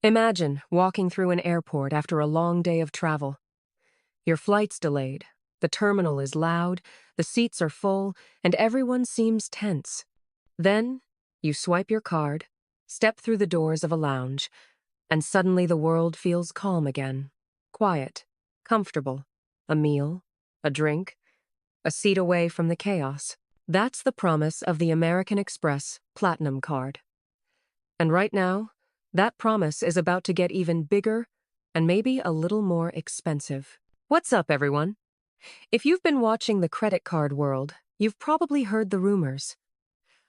Imagine walking through an airport after a long day of travel. Your flight's delayed, the terminal is loud, the seats are full, and everyone seems tense. Then, you swipe your card, step through the doors of a lounge, and suddenly the world feels calm again. Quiet, comfortable, a meal, a drink, a seat away from the chaos. That's the promise of the American Express Platinum Card. And right now, that promise is about to get even bigger and maybe a little more expensive. What's up, everyone? If you've been watching the credit card world, you've probably heard the rumors.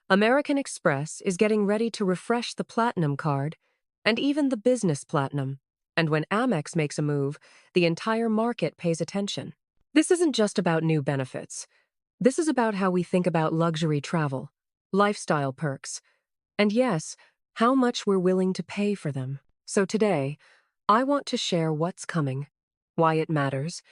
American Express is getting ready to refresh the Platinum Card and even the Business Platinum. And when Amex makes a move, the entire market pays attention. This isn't just about new benefits. This is about how we think about luxury travel, lifestyle perks, and yes, how much we're willing to pay for them. So today, I want to share what's coming, why it matters,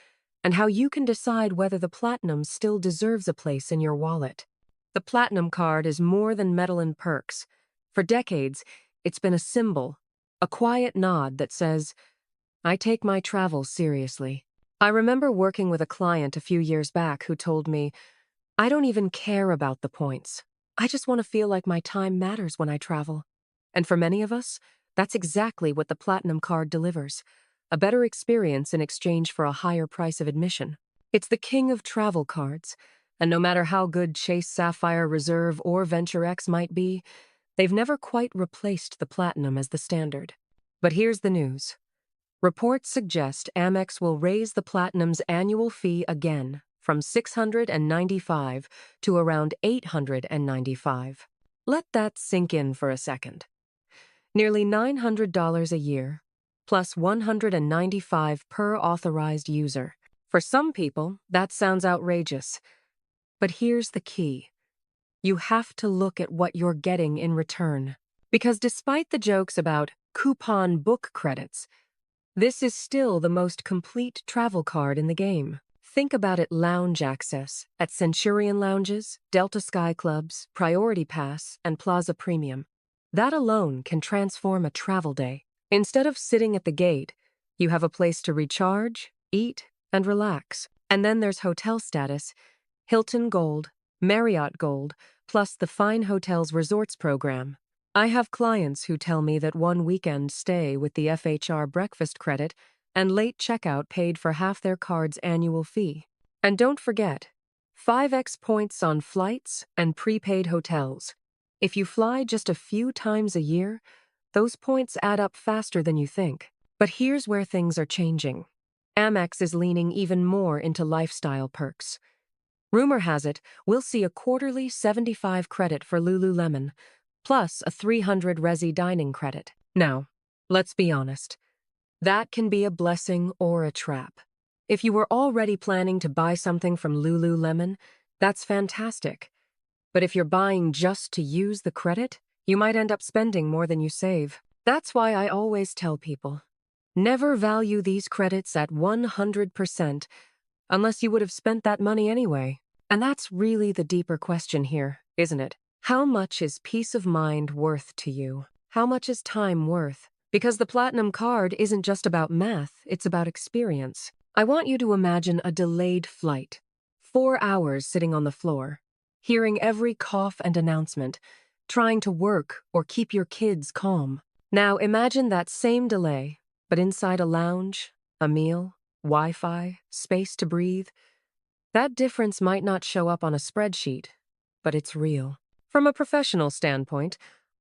and how you can decide whether the Platinum still deserves a place in your wallet. The Platinum Card is more than metal and perks. For decades, it's been a symbol, a quiet nod that says, I take my travels seriously. I remember working with a client a few years back who told me, I don't even care about the points. I just want to feel like my time matters when I travel. And for many of us, that's exactly what the Platinum Card delivers, a better experience in exchange for a higher price of admission. It's the king of travel cards, and no matter how good Chase Sapphire Reserve or Venture X might be, they've never quite replaced the Platinum as the standard. But here's the news. Reports suggest Amex will raise the Platinum's annual fee again from $695 to around $895. Let that sink in for a second. Nearly $900 a year, plus $195 per authorized user. For some people, that sounds outrageous. But here's the key. You have to look at what you're getting in return. Because despite the jokes about coupon book credits, this is still the most complete travel card in the game. Think about it: lounge access at Centurion Lounges, Delta Sky Clubs, Priority Pass, and Plaza Premium. That alone can transform a travel day. Instead of sitting at the gate, you have a place to recharge, eat, and relax. And then there's hotel status: Hilton Gold, Marriott Gold, plus the Fine Hotels Resorts program. I have clients who tell me that one weekend stay with the FHR breakfast credit and late checkout paid for half their card's annual fee. And don't forget, 5x points on flights and prepaid hotels. If you fly just a few times a year, those points add up faster than you think. But here's where things are changing. Amex is leaning even more into lifestyle perks. Rumor has it, we'll see a quarterly 75 credit for Lululemon, plus a 300 Resi dining credit. Now, let's be honest. That can be a blessing or a trap. If you were already planning to buy something from Lululemon, that's fantastic. But if you're buying just to use the credit, you might end up spending more than you save. That's why I always tell people, never value these credits at 100% unless you would have spent that money anyway. And that's really the deeper question here, isn't it? How much is peace of mind worth to you? How much is time worth? Because the Platinum Card isn't just about math, it's about experience. I want you to imagine a delayed flight. 4 hours sitting on the floor, hearing every cough and announcement, trying to work or keep your kids calm. Now imagine that same delay, but inside a lounge, a meal, Wi-Fi, space to breathe. That difference might not show up on a spreadsheet, but it's real. From a professional standpoint,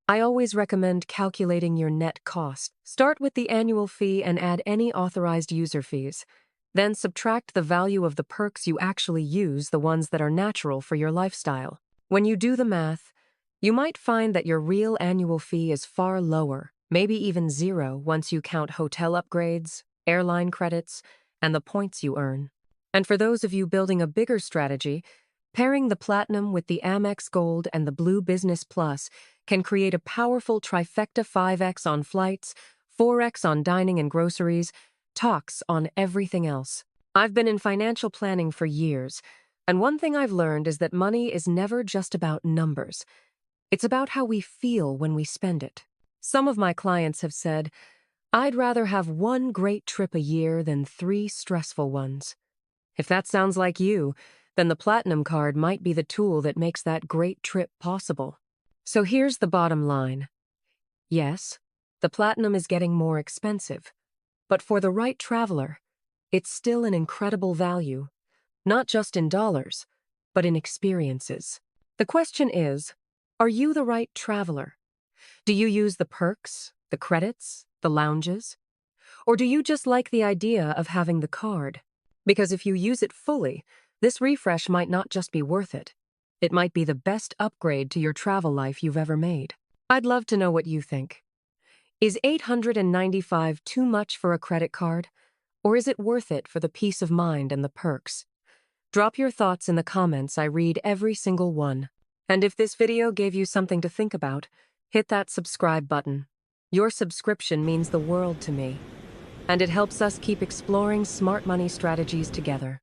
I always recommend calculating your net cost. Start with the annual fee and add any authorized user fees. Then subtract the value of the perks you actually use, the ones that are natural for your lifestyle. When you do the math, you might find that your real annual fee is far lower, maybe even zero once you count hotel upgrades, airline credits, and the points you earn. And for those of you building a bigger strategy, pairing the Platinum with the Amex Gold and the Blue Business Plus can create a powerful trifecta: 5x on flights, 4x on dining and groceries, talks on everything else. I've been in financial planning for years, and one thing I've learned is that money is never just about numbers. It's about how we feel when we spend it. Some of my clients have said, I'd rather have one great trip a year than 3 stressful ones. If that sounds like you, then the Platinum card might be the tool that makes that great trip possible. So here's the bottom line. Yes, the Platinum is getting more expensive, but for the right traveler, it's still an incredible value, not just in dollars, but in experiences. The question is, are you the right traveler? Do you use the perks, the credits, the lounges? Or do you just like the idea of having the card? Because if you use it fully, this refresh might not just be worth it. It might be the best upgrade to your travel life you've ever made. I'd love to know what you think. Is $895 too much for a credit card? Or is it worth it for the peace of mind and the perks? Drop your thoughts in the comments. I read every single one. And if this video gave you something to think about, hit that subscribe button. Your subscription means the world to me, and it helps us keep exploring smart money strategies together.